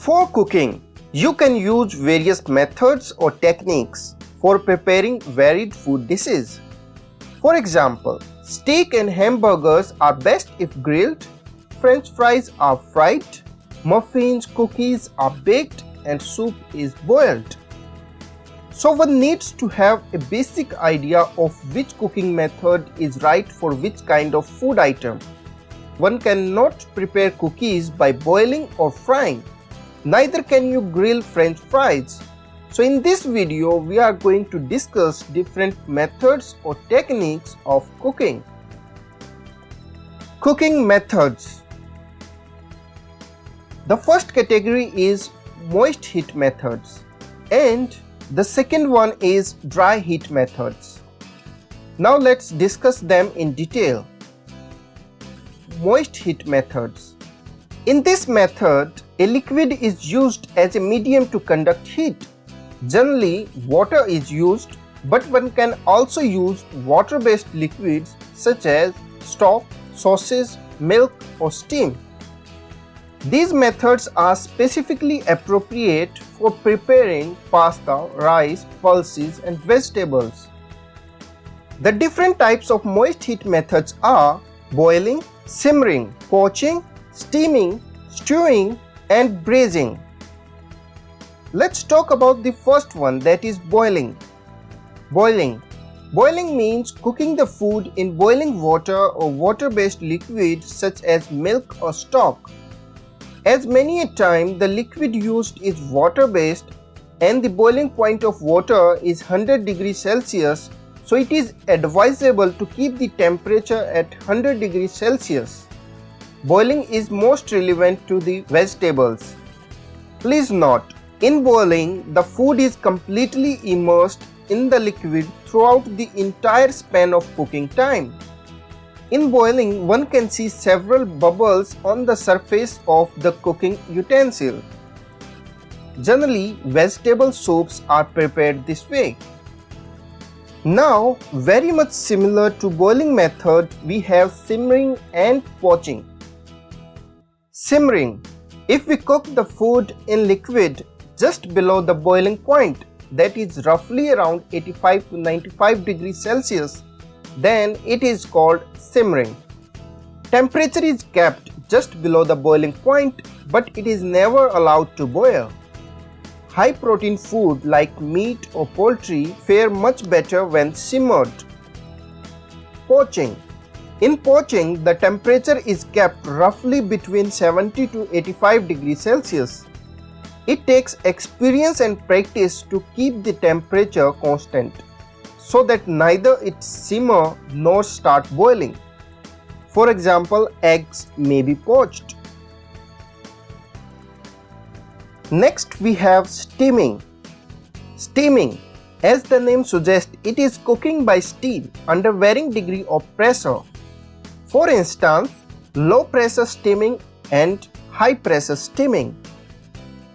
For cooking, you can use various methods or techniques for preparing varied food dishes. For example, steak and hamburgers are best if grilled, French fries are fried, muffins, cookies are baked, and soup is boiled. So one needs to have a basic idea of which cooking method is right for which kind of food item. One cannot prepare cookies by boiling or frying. Neither can you grill French fries. So in this video, we are going to discuss different methods or techniques of cooking. Cooking methods. The first category is moist heat methods, and the second one is dry heat methods. Now let's discuss them in detail. Moist heat methods. In this method, a liquid is used as a medium to conduct heat. Generally, water is used, but one can also use water-based liquids such as stock, sauces, milk, or steam. These methods are specifically appropriate for preparing pasta, rice, pulses, and vegetables. The different types of moist heat methods are boiling, simmering, poaching, steaming, stewing, and braising. Let's talk about the first one, that is boiling. Boiling means cooking the food in boiling water or water-based liquid such as milk or stock. As many a time the liquid used is water-based and the boiling point of water is 100 degrees Celsius, so it is advisable to keep the temperature at 100 degrees Celsius. Boiling is most relevant to the vegetables. Please note, in boiling, the food is completely immersed in the liquid throughout the entire span of cooking time. In boiling, one can see several bubbles on the surface of the cooking utensil. Generally, vegetable soups are prepared this way. Now, very much similar to boiling method, we have simmering and poaching. Simmering. If we cook the food in liquid just below the boiling point, that is roughly around 85 to 95 degrees Celsius, then it is called simmering. Temperature is kept just below the boiling point, but it is never allowed to boil. High protein food like meat or poultry fare much better when simmered. Poaching. In poaching, the temperature is kept roughly between 70 to 85 degrees Celsius. It takes experience and practice to keep the temperature constant, so that neither it simmer nor start boiling. For example, eggs may be poached. Next we have steaming. Steaming, as the name suggests, it is cooking by steam under varying degree of pressure. For instance, low pressure steaming and high pressure steaming.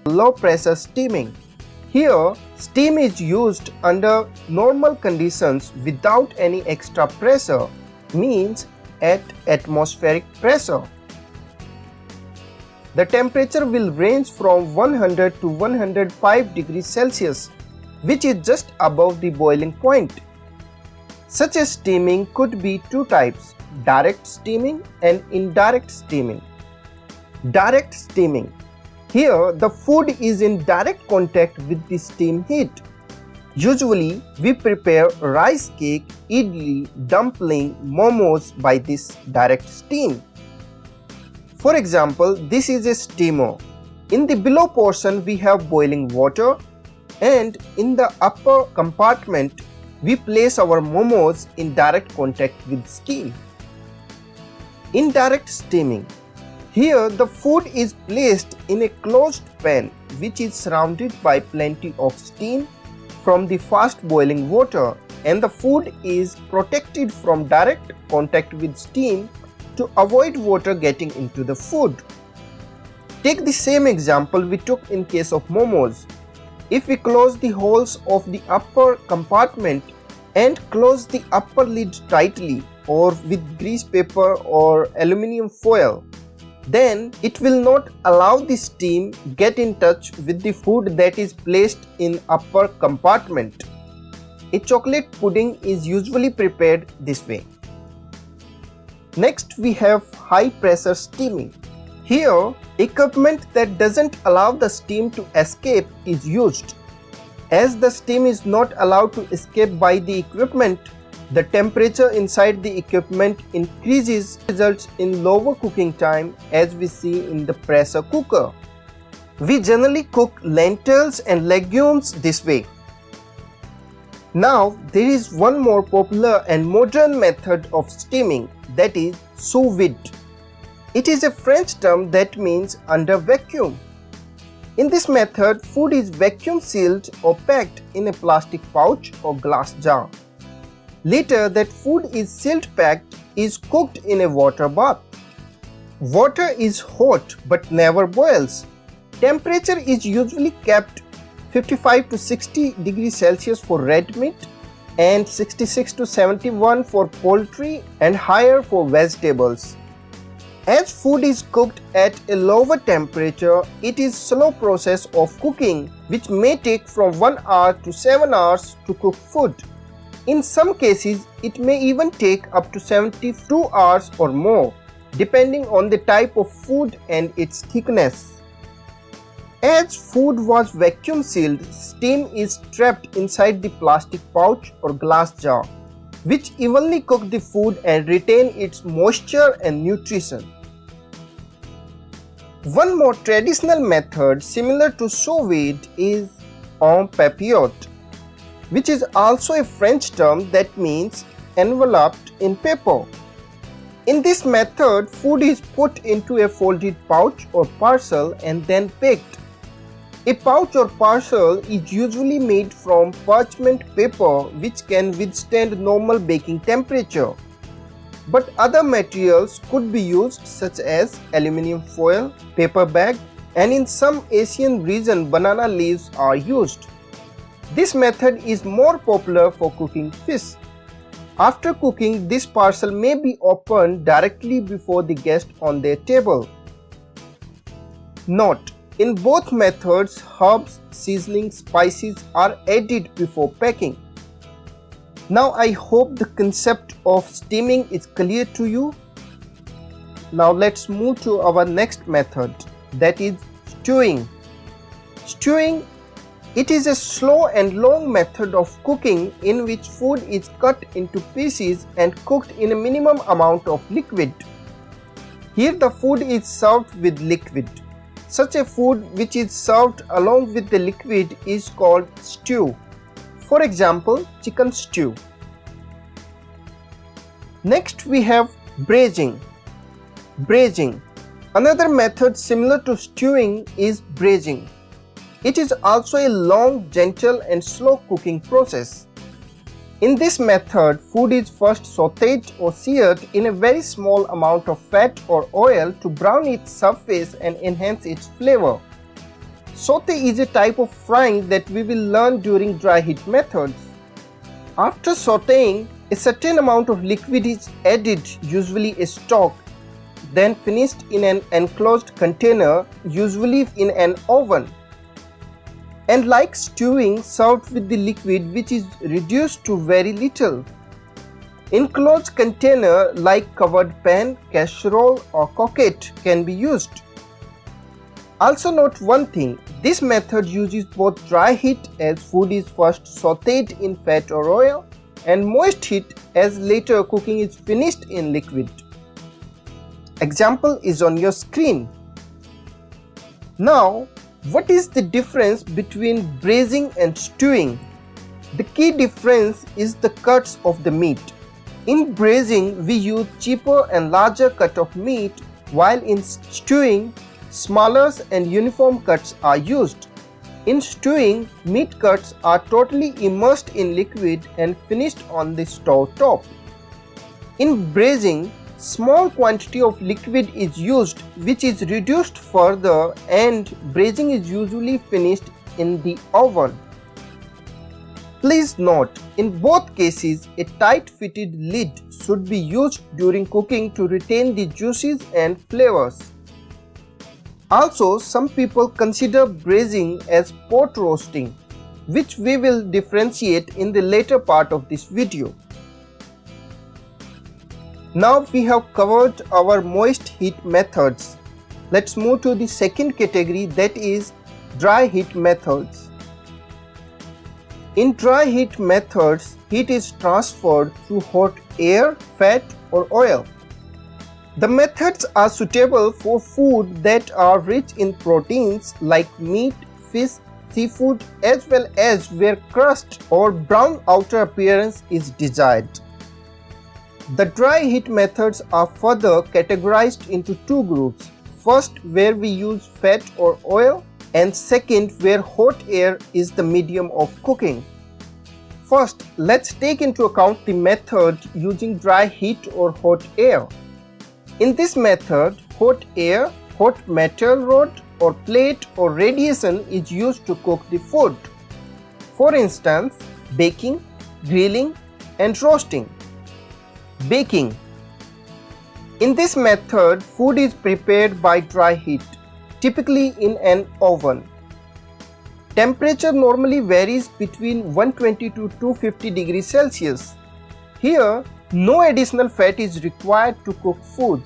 Low pressure steaming. Here, steam is used under normal conditions without any extra pressure, means at atmospheric pressure. The temperature will range from 100 to 105 degrees Celsius, which is just above the boiling point. Such a steaming could be two types, direct steaming and indirect steaming. Direct steaming. Here, the food is in direct contact with the steam heat. Usually, we prepare rice cake, idli, dumpling, momos by this direct steam. For example, this is a steamer. In the below portion, we have boiling water, and in the upper compartment, we place our momos in direct contact with steam. Indirect steaming. Here, the food is placed in a closed pan which is surrounded by plenty of steam from the fast boiling water, and the food is protected from direct contact with steam to avoid water getting into the food. Take the same example we took in case of momos. If we close the holes of the upper compartment and close the upper lid tightly or with grease paper or aluminium foil, then it will not allow the steam get in touch with the food that is placed in upper compartment. A chocolate pudding is usually prepared this way. Next we have high pressure steaming. Here, equipment that doesn't allow the steam to escape is used. As the steam is not allowed to escape by the equipment, the temperature inside the equipment increases, results in lower cooking time as we see in the pressure cooker. We generally cook lentils and legumes this way. Now there is one more popular and modern method of steaming, that is sous vide. It is a French term that means under vacuum. In this method, food is vacuum sealed or packed in a plastic pouch or glass jar. Later, that food is sealed packed is cooked in a water bath. Water is hot but never boils. Temperature is usually kept 55 to 60 degrees Celsius for red meat and 66 to 71 for poultry and higher for vegetables. As food is cooked at a lower temperature, it is slow process of cooking which may take from 1 hour to 7 hours to cook food. In some cases, it may even take up to 72 hours or more, depending on the type of food and its thickness. As food was vacuum sealed, steam is trapped inside the plastic pouch or glass jar, which evenly cook the food and retain its moisture and nutrition. One more traditional method similar to sous vide is en papillote, which is also a French term that means enveloped in paper. In this method, food is put into a folded pouch or parcel and then baked. A pouch or parcel is usually made from parchment paper which can withstand normal baking temperature. But other materials could be used such as aluminum foil, paper bag, and in some Asian region banana leaves are used. This method is more popular for cooking fish. After cooking, this parcel may be opened directly before the guest on their table. Note: in both methods, herbs, seasoning, spices are added before packing. Now I hope the concept of steaming is clear to you. Now let's move to our next method, that is stewing. Stewing, it is a slow and long method of cooking in which food is cut into pieces and cooked in a minimum amount of liquid. Here the food is served with liquid. Such a food which is served along with the liquid is called stew. For example, chicken stew. Next we have braising. Braising. Another method similar to stewing is braising. It is also a long, gentle and slow cooking process. In this method, food is first sautéed or seared in a very small amount of fat or oil to brown its surface and enhance its flavor. Sauté is a type of frying that we will learn during dry heat methods. After sautéing, a certain amount of liquid is added, usually a stock, then finished in an enclosed container, usually in an oven. And like stewing, served with the liquid which is reduced to very little. Enclosed container like covered pan, casserole or coquette can be used. Also note one thing, this method uses both dry heat as food is first sautéed in fat or oil and moist heat as later cooking is finished in liquid. Example is on your screen. Now, what is the difference between braising and stewing? The key difference is the cuts of the meat. In braising, we use cheaper and larger cut of meat, while in stewing, smaller and uniform cuts are used. In stewing, meat cuts are totally immersed in liquid and finished on the stove top. In braising, small quantity of liquid is used which is reduced further and braising is usually finished in the oven. Please note, in both cases a tight fitted lid should be used during cooking to retain the juices and flavors. Also, some people consider braising as pot roasting, which we will differentiate in the later part of this video. Now we have covered our moist heat methods. Let's move to the second category, that is dry heat methods. In dry heat methods, heat is transferred through hot air, fat or oil. The methods are suitable for food that are rich in proteins like meat, fish, seafood, as well as where crust or brown outer appearance is desired. The dry heat methods are further categorized into two groups. First, where we use fat or oil, and second, where hot air is the medium of cooking. First, let's take into account the method using dry heat or hot air. In this method, hot air, hot metal rod or plate or radiation is used to cook the food. For instance, baking, grilling and roasting. Baking. In this method, food is prepared by dry heat, typically in an oven. Temperature normally varies between 120 to 250 degrees Celsius. Here, no additional fat is required to cook food.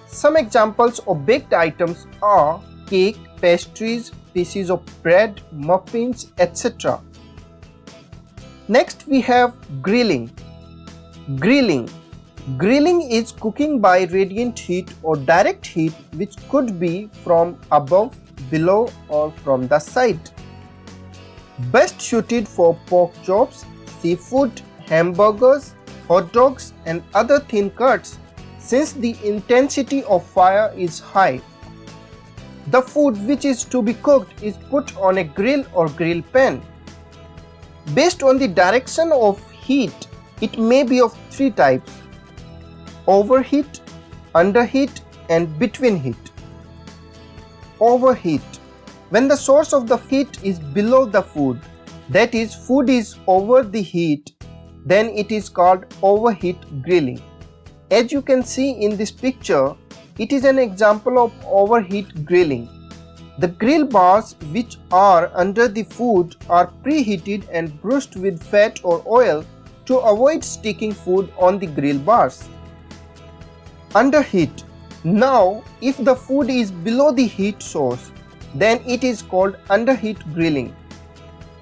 Some examples of baked items are cake, pastries, pieces of bread, muffins, etc. Next we have grilling. Grilling. Grilling is cooking by radiant heat or direct heat, which could be from above, below or from the side. Best suited for pork chops, seafood, hamburgers, hot dogs and other thin cuts, since the intensity of fire is high. The food which is to be cooked is put on a grill or grill pan. Based on the direction of heat, it may be of three types: overheat, underheat and between heat. Overheat. When the source of the heat is below the food, that is, food is over the heat, then it is called overheat grilling. As you can see in this picture, it is an example of overheat grilling. The grill bars which are under the food are preheated and brushed with fat or oil to avoid sticking food on the grill bars. Underheat. Now, if the food is below the heat source, then it is called underheat grilling.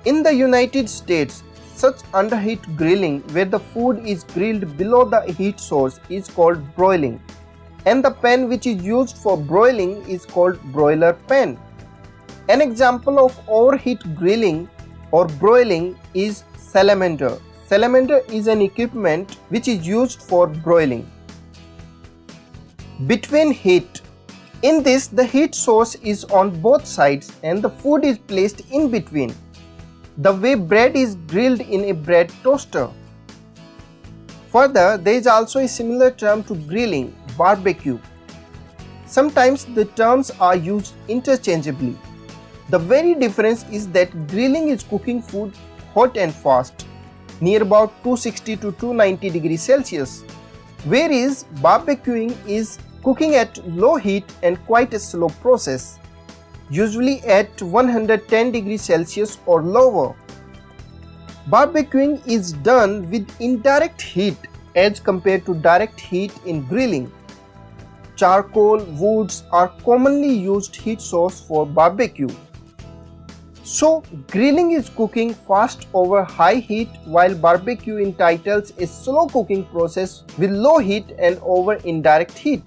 In the United States, such underheat grilling where the food is grilled below the heat source is called broiling, and the pan which is used for broiling is called broiler pan. An example of overheat grilling or broiling is salamander. Salamander is an equipment which is used for broiling. Between heat. In this, the heat source is on both sides and the food is placed in between, the way bread is grilled in a bread toaster. Further, there is also a similar term to grilling, barbecue. Sometimes the terms are used interchangeably. The very difference is that grilling is cooking food hot and fast, near about 260 to 290 degrees Celsius, whereas barbecuing is cooking at low heat and quite a slow process, usually at 110 degrees Celsius or lower. Barbecuing is done with indirect heat as compared to direct heat in grilling. Charcoal, woods are commonly used heat source for barbecue. So, grilling is cooking fast over high heat, while barbecue entitles a slow cooking process with low heat and over indirect heat.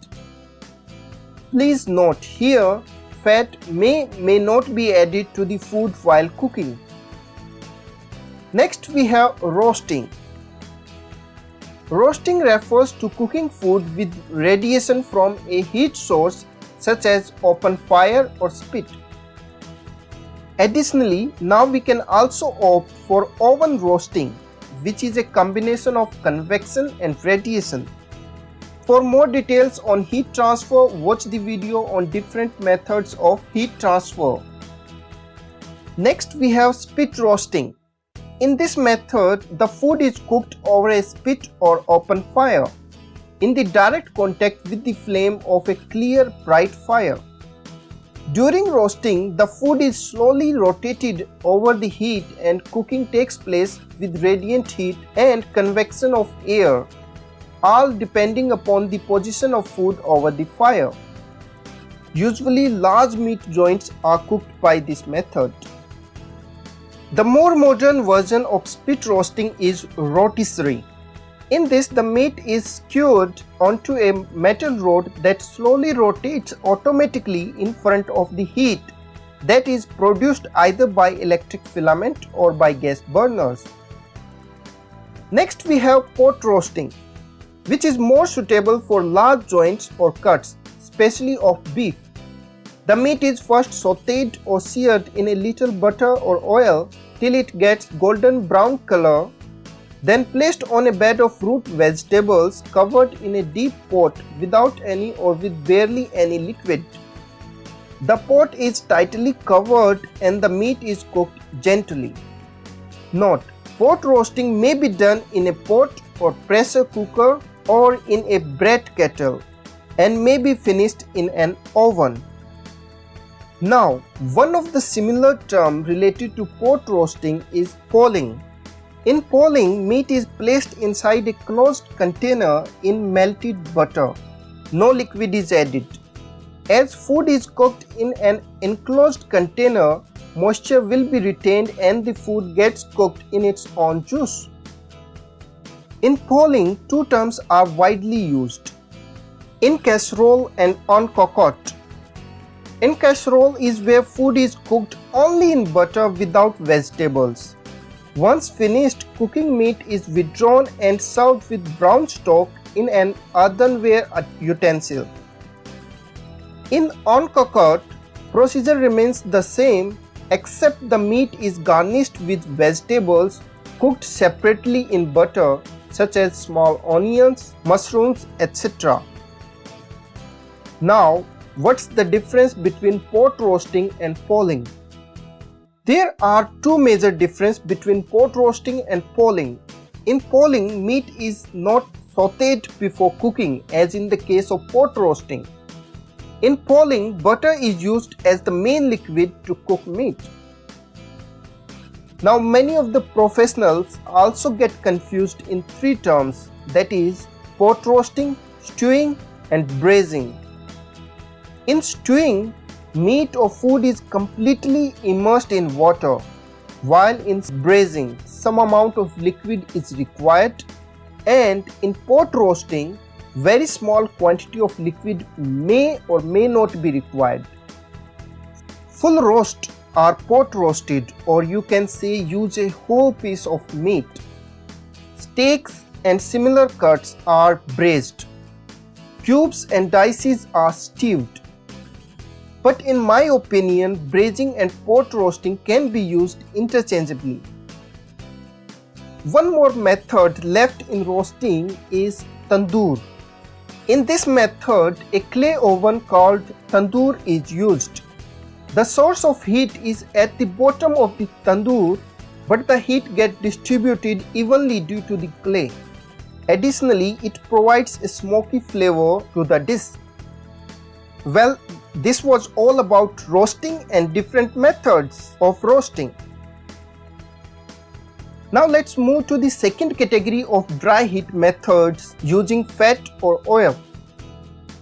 Please note here, fat may not be added to the food while cooking. Next we have roasting. Roasting refers to cooking food with radiation from a heat source such as open fire or spit. Additionally, now we can also opt for oven roasting, which is a combination of convection and radiation. For more details on heat transfer, watch the video on different methods of heat transfer. Next we have spit roasting. In this method, the food is cooked over a spit or open fire, in the direct contact with the flame of a clear bright fire. During roasting, the food is slowly rotated over the heat and cooking takes place with radiant heat and convection of air, all depending upon the position of food over the fire. Usually, large meat joints are cooked by this method. The more modern version of spit roasting is rotisserie. In this, the meat is skewered onto a metal rod that slowly rotates automatically in front of the heat that is produced either by electric filament or by gas burners. Next, we have pot roasting, which is more suitable for large joints or cuts, especially of beef. The meat is first sautéed or seared in a little butter or oil till it gets golden brown color, then placed on a bed of root vegetables covered in a deep pot without any or with barely any liquid. The pot is tightly covered and the meat is cooked gently. Note: pot roasting may be done in a pot or pressure cooker or in a bread kettle and may be finished in an oven. Now, one of the similar terms related to pot roasting is poling. In poling, meat is placed inside a closed container in melted butter. No liquid is added. As food is cooked in an enclosed container, moisture will be retained and the food gets cooked in its own juice. In poling, two terms are widely used: in casserole and en cocotte. In casserole is where food is cooked only in butter without vegetables. Once finished, cooking meat is withdrawn and served with brown stock in an earthenware utensil. In en cocotte, procedure remains the same except the meat is garnished with vegetables cooked separately in butter, such as small onions, mushrooms, etc. Now, what's the difference between pot roasting and poling? There are two major differences between pot roasting and poling. In poling, meat is not sautéed before cooking as in the case of pot roasting. In poling, butter is used as the main liquid to cook meat. Now, many of the professionals also get confused in three terms, that is, pot roasting, stewing, and braising. In stewing, meat or food is completely immersed in water, while in braising, some amount of liquid is required, and in pot roasting, very small quantity of liquid may or may not be required. Full roast are pot roasted, or you can say use a whole piece of meat. Steaks and similar cuts are braised. Cubes and dices are stewed. But in my opinion, braising and pot roasting can be used interchangeably. One more method left in roasting is tandoor. In this method, a clay oven called tandoor is used. The source of heat is at the bottom of the tandoor, but the heat gets distributed evenly due to the clay. Additionally, it provides a smoky flavor to the dish. Well, this was all about roasting and different methods of roasting. Now let's move to the second category of dry heat methods using fat or oil.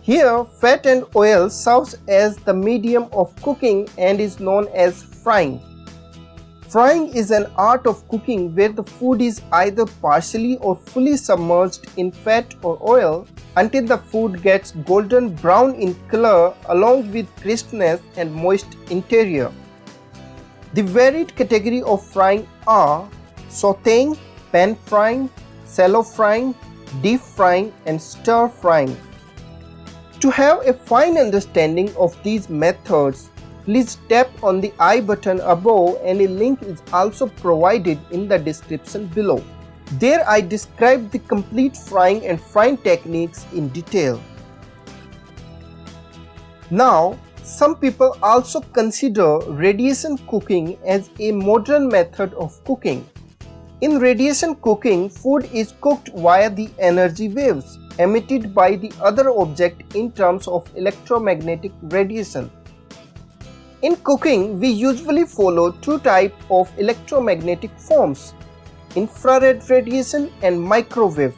Here, fat and oil serves as the medium of cooking and is known as frying. Frying is an art of cooking where the food is either partially or fully submerged in fat or oil until the food gets golden brown in color along with crispness and moist interior. The varied category of frying are sautéing, pan frying, shallow frying, deep frying, and stir frying. To have a fine understanding of these methods, please tap on the I button above and a link is also provided in the description below. There I describe the complete frying and frying techniques in detail. Now, some people also consider radiation cooking as a modern method of cooking. In radiation cooking, food is cooked via the energy waves emitted by the other object in terms of electromagnetic radiation. In cooking, we usually follow two types of electromagnetic forms, infrared radiation and microwave.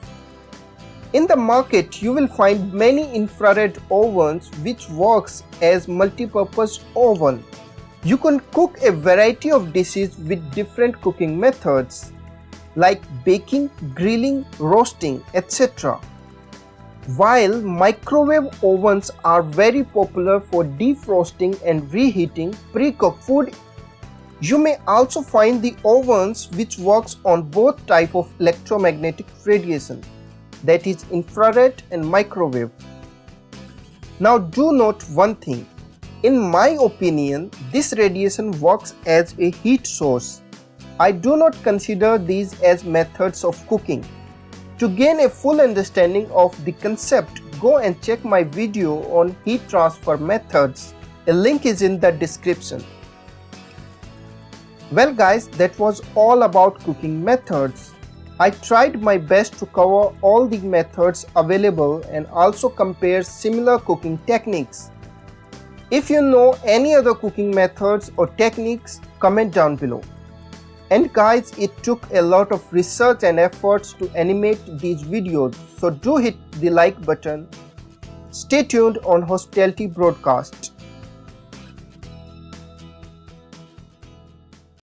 In the market, you will find many infrared ovens which works as multi-purpose oven. You can cook a variety of dishes with different cooking methods like baking, grilling, roasting, etc. While microwave ovens are very popular for defrosting and reheating pre-cooked food, you may also find the ovens which works on both types of electromagnetic radiation, that is infrared and microwave. Now do note one thing. In my opinion, this radiation works as a heat source. I do not consider these as methods of cooking. To gain a full understanding of the concept, go and check my video on heat transfer methods. A link is in the description. Well guys, that was all about cooking methods. I tried my best to cover all the methods available and also compare similar cooking techniques. If you know any other cooking methods or techniques, comment down below. And guys, it took a lot of research and efforts to animate these videos, so do hit the like button. Stay tuned on Hospitality Broadcast.